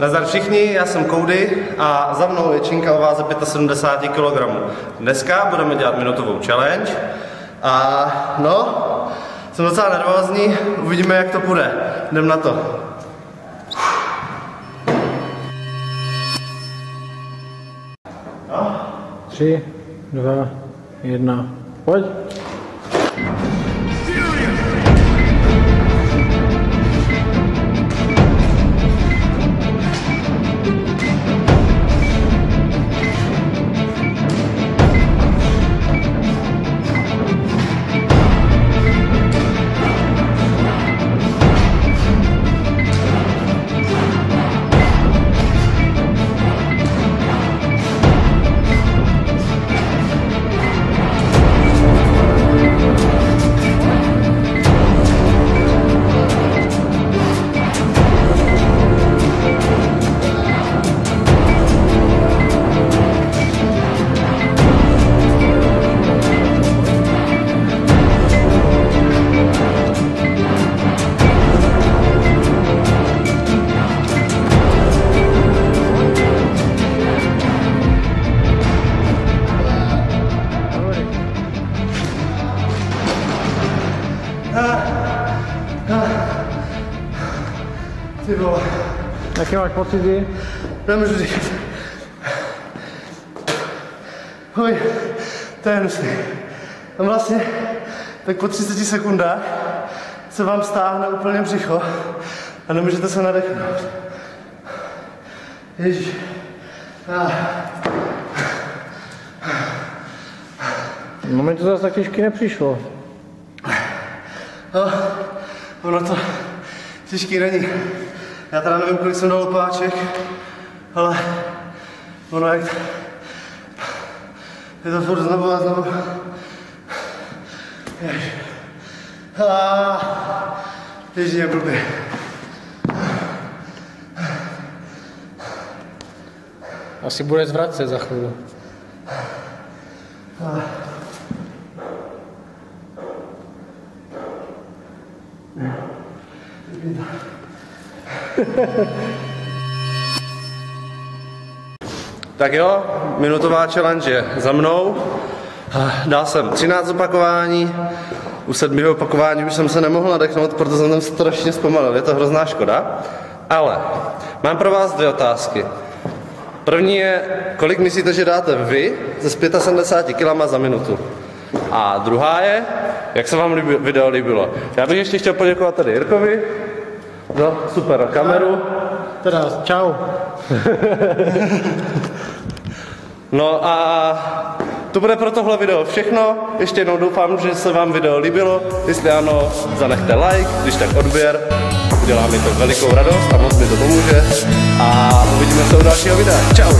Nazdar všichni, já jsem Cody a za mnou je činka o váze 75 kg. Dneska budeme dělat minutovou challenge a no, jsem docela nervózní, uvidíme jak to půjde. Jdem na to. No. 3, 2, 1, pojď! Ty vole. Jaké máš pocity? Nemůžu říct. Hoj, to je hnusný. Tam vlastně tak po 30 sekundách se vám stáhne úplně břicho a nemůžete se nadechnout. Ježíš. No mi to zase tak těžký nepřišlo. No, ono to těžký není. Já teda nevím, kolik jsem dal opáček, ale ono jak je to furt znovu a znovu. Ježíš je blbý. Asi bude zvracet za chvíli. Tak jo, minutová challenge je za mnou. Dal jsem 13 opakování, u 7. opakování už jsem se nemohl nadechnout, protože jsem tam strašně zpomalil, je to hrozná škoda. Ale mám pro vás 2 otázky. První je, kolik myslíte, že dáte vy ze 75 kg za minutu? A druhá je, jak se vám video líbilo. Já bych ještě chtěl poděkovat tady Jirkovi za super kameru. Teda, čau. No a to bude pro tohle video všechno. Ještě jednou doufám, že se vám video líbilo. Jestli ano, zanechte like, když tak odběr. Udělá mi to velikou radost a moc mi to pomůže. A uvidíme se u dalšího videa. Čau.